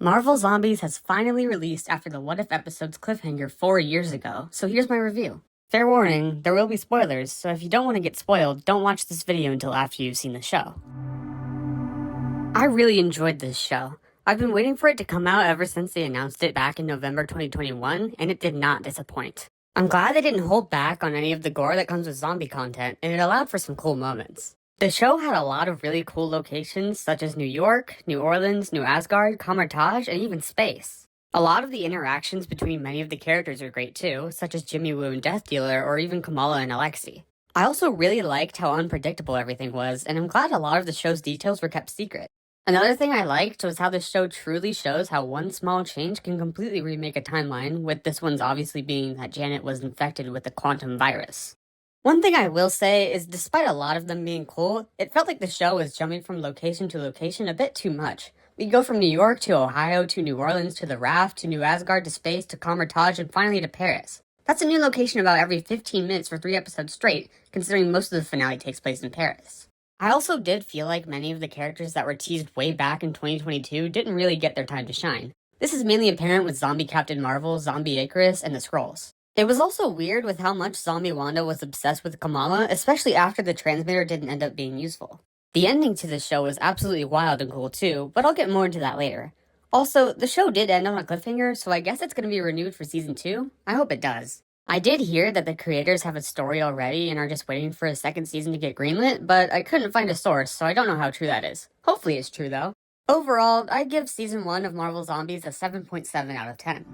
Marvel Zombies has finally released after the What If episode's cliffhanger 4 years ago, so here's my review. Fair warning, there will be spoilers, so if you don't want to get spoiled, don't watch this video until after you've seen the show. I really enjoyed this show. I've been waiting for it to come out ever since they announced it back in November 2021, and it did not disappoint. I'm glad they didn't hold back on any of the gore that comes with zombie content, and it allowed for some cool moments. The show had a lot of really cool locations such as New York, New Orleans, New Asgard, Kamar-Taj, and even space. A lot of the interactions between many of the characters are great too, such as Jimmy Woo and Death Dealer, or even Kamala and Alexei. I also really liked how unpredictable everything was, and I'm glad a lot of the show's details were kept secret. Another thing I liked was how this show truly shows how one small change can completely remake a timeline, with this one's obviously being that Janet was infected with the quantum virus. One thing I will say is despite a lot of them being cool, it felt like the show was jumping from location to location a bit too much. We go from New York to Ohio to New Orleans to the Raft to New Asgard to space to Kamar-Taj and finally to Paris. That's a new location about every 15 minutes for 3 episodes straight, considering most of the finale takes place in Paris. I also did feel like many of the characters that were teased way back in 2022 didn't really get their time to shine. This is mainly apparent with Zombie Captain Marvel, Zombie Icarus, and the Skrulls. It was also weird with how much Zombie Wanda was obsessed with Kamala, especially after the transmitter didn't end up being useful. The ending to this show was absolutely wild and cool too, but I'll get more into that later. Also, the show did end on a cliffhanger, so I guess it's going to be renewed for season 2. I hope it does. I did hear that the creators have a story already and are just waiting for a second season to get greenlit, but I couldn't find a source, so I don't know how true that is. Hopefully it's true though. Overall, I'd give season 1 of Marvel Zombies a 7.7 out of 10.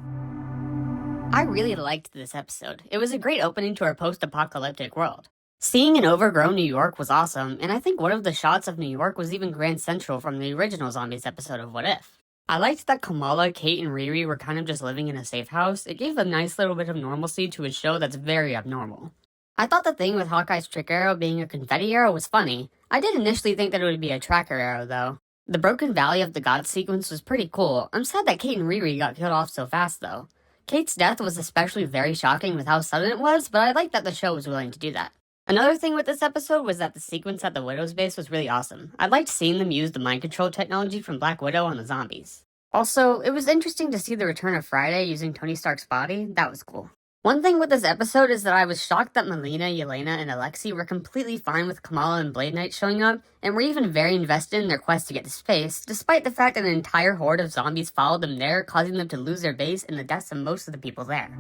I really liked this episode. It was a great opening to our post-apocalyptic world. Seeing an overgrown New York was awesome, and I think one of the shots of New York was even Grand Central from the original Zombies episode of What If. I liked that Kamala, Kate, and Riri were kind of just living in a safe house. It gave a nice little bit of normalcy to a show that's very abnormal. I thought the thing with Hawkeye's trick arrow being a confetti arrow was funny. I did initially think that it would be a tracker arrow, though. The Broken Valley of the Gods sequence was pretty cool. I'm sad that Kate and Riri got killed off so fast, though. Kate's death was especially very shocking with how sudden it was, but I liked that the show was willing to do that. Another thing with this episode was that the sequence at the Widow's base was really awesome. I liked seeing them use the mind control technology from Black Widow on the zombies. Also, it was interesting to see the return of Friday using Tony Stark's body. That was cool. One thing with this episode is that I was shocked that Melina, Yelena, and Alexei were completely fine with Kamala and Blade Knight showing up, and were even very invested in their quest to get to space, despite the fact that an entire horde of zombies followed them there, causing them to lose their base and the deaths of most of the people there.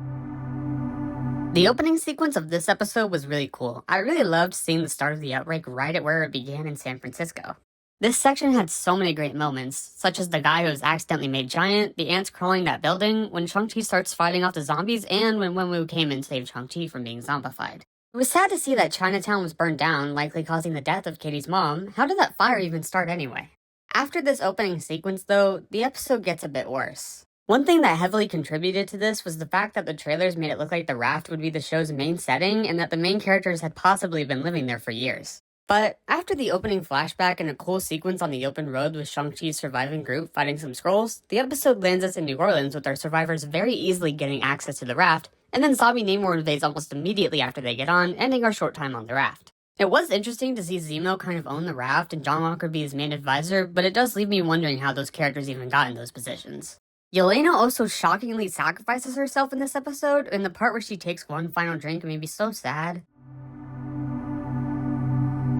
The opening sequence of this episode was really cool. I really loved seeing the start of the outbreak right at where it began in San Francisco. This section had so many great moments, such as the guy who was accidentally made giant, the ants crawling that building, when Shang-Chi starts fighting off the zombies, and when Wenwu came and saved Shang-Chi from being zombified. It was sad to see that Chinatown was burned down, likely causing the death of Katie's mom. How did that fire even start anyway? After this opening sequence, though, the episode gets a bit worse. One thing that heavily contributed to this was the fact that the trailers made it look like the Raft would be the show's main setting, and that the main characters had possibly been living there for years. But after the opening flashback and a cool sequence on the open road with Shang-Chi's surviving group fighting some Skrulls, the episode lands us in New Orleans with our survivors very easily getting access to the Raft, and then Zombie Namor invades almost immediately after they get on, ending our short time on the Raft. It was interesting to see Zemo kind of own the Raft and John Walker be his main advisor, but it does leave me wondering how those characters even got in those positions. Yelena also shockingly sacrifices herself in this episode, and the part where she takes one final drink made me so sad.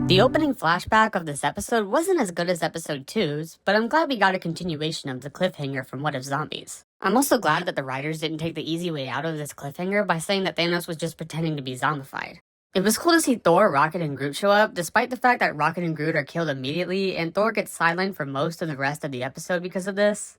The opening flashback of this episode wasn't as good as episode 2's, but I'm glad we got a continuation of the cliffhanger from What If Zombies. I'm also glad that the writers didn't take the easy way out of this cliffhanger by saying that Thanos was just pretending to be zombified. It was cool to see Thor, Rocket, and Groot show up, despite the fact that Rocket and Groot are killed immediately, and Thor gets sidelined for most of the rest of the episode because of this.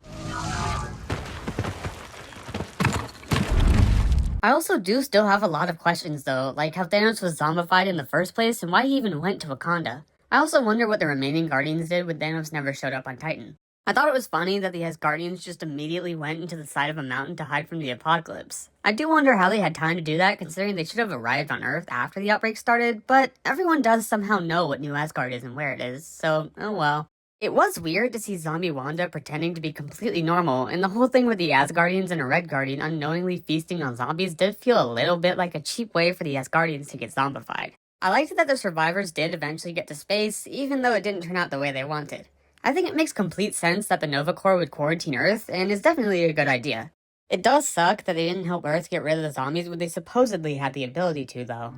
I also do still have a lot of questions though, like how Thanos was zombified in the first place and why he even went to Wakanda. I also wonder what the remaining Guardians did when Thanos never showed up on Titan. I thought it was funny that the Asgardians just immediately went into the side of a mountain to hide from the apocalypse. I do wonder how they had time to do that considering they should have arrived on Earth after the outbreak started, but everyone does somehow know what New Asgard is and where it is, so oh well. It was weird to see Zombie Wanda pretending to be completely normal, and the whole thing with the Asgardians and a Red Guardian unknowingly feasting on zombies did feel a little bit like a cheap way for the Asgardians to get zombified. I liked that the survivors did eventually get to space, even though it didn't turn out the way they wanted. I think it makes complete sense that the Nova Corps would quarantine Earth, and is definitely a good idea. It does suck that they didn't help Earth get rid of the zombies when they supposedly had the ability to, though.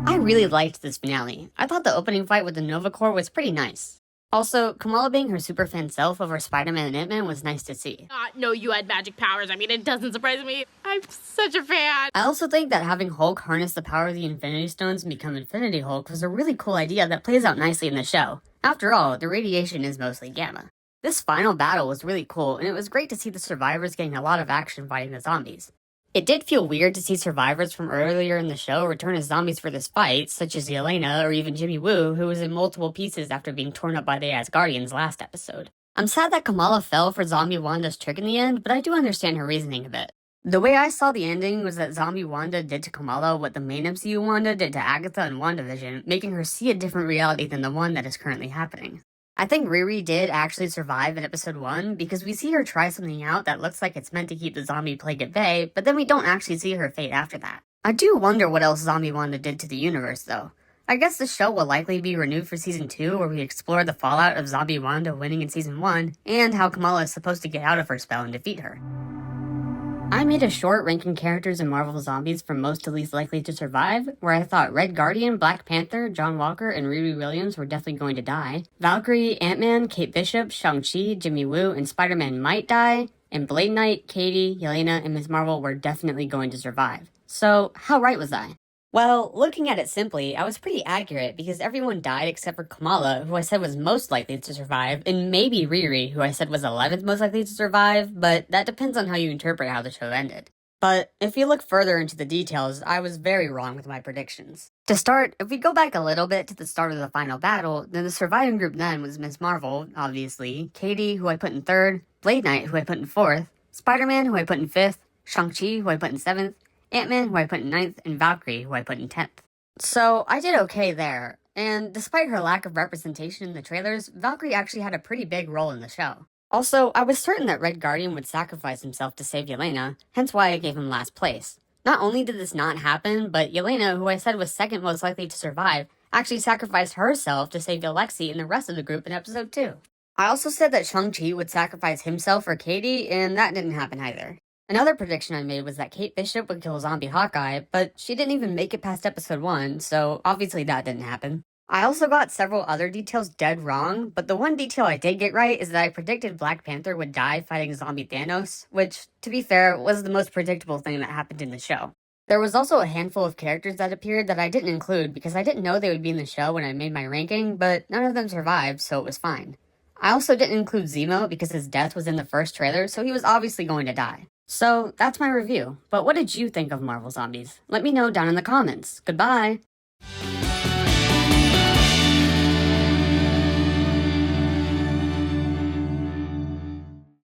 I really liked this finale. I thought the opening fight with the Nova Corps was pretty nice. Also, Kamala being her superfan self over Spider-Man and Ant-Man was nice to see. No, you had magic powers. I mean, it doesn't surprise me. I'm such a fan. I also think that having Hulk harness the power of the Infinity Stones and become Infinity Hulk was a really cool idea that plays out nicely in the show. After all, the radiation is mostly gamma. This final battle was really cool, and it was great to see the survivors getting a lot of action fighting the zombies. It did feel weird to see survivors from earlier in the show return as zombies for this fight, such as Yelena or even Jimmy Woo, who was in multiple pieces after being torn up by the Asgardians last episode. I'm sad that Kamala fell for Zombie Wanda's trick in the end, but I do understand her reasoning a bit. The way I saw the ending was that Zombie Wanda did to Kamala what the main MCU Wanda did to Agatha in WandaVision, making her see a different reality than the one that is currently happening. I think Riri did actually survive in episode 1 because we see her try something out that looks like it's meant to keep the zombie plague at bay, but then we don't actually see her fate after that. I do wonder what else Zombie Wanda did to the universe though. I guess the show will likely be renewed for season 2 where we explore the fallout of Zombie Wanda winning in season 1 and how Kamala is supposed to get out of her spell and defeat her. I made a short ranking characters in Marvel Zombies from most to least likely to survive, where I thought Red Guardian, Black Panther, John Walker, and Riri Williams were definitely going to die. Valkyrie, Ant-Man, Kate Bishop, Shang-Chi, Jimmy Woo, and Spider-Man might die, and Blade Knight, Katie, Yelena, and Ms. Marvel were definitely going to survive. So, how right was I? Well, looking at it simply, I was pretty accurate because everyone died except for Kamala, who I said was most likely to survive, and maybe Riri, who I said was 11th most likely to survive, but that depends on how you interpret how the show ended. But if you look further into the details, I was very wrong with my predictions. To start, if we go back a little bit to the start of the final battle, then the surviving group then was Ms. Marvel, obviously, Katie, who I put in 3rd, Blade Knight, who I put in 4th, Spider-Man, who I put in 5th, Shang-Chi, who I put in 7th, Ant-Man, who I put in 9th, and Valkyrie, who I put in 10th. So, I did okay there, and despite her lack of representation in the trailers, Valkyrie actually had a pretty big role in the show. Also, I was certain that Red Guardian would sacrifice himself to save Yelena, hence why I gave him last place. Not only did this not happen, but Yelena, who I said was 2nd most likely to survive, actually sacrificed herself to save Alexei and the rest of the group in episode 2. I also said that Shang-Chi would sacrifice himself for Katie, and that didn't happen either. Another prediction I made was that Kate Bishop would kill Zombie Hawkeye, but she didn't even make it past episode 1, so obviously that didn't happen. I also got several other details dead wrong, but the one detail I did get right is that I predicted Black Panther would die fighting Zombie Thanos, which, to be fair, was the most predictable thing that happened in the show. There was also a handful of characters that appeared that I didn't include because I didn't know they would be in the show when I made my ranking, but none of them survived, so it was fine. I also didn't include Zemo because his death was in the first trailer, so he was obviously going to die. So, that's my review. But what did you think of Marvel Zombies? Let me know down in the comments. Goodbye!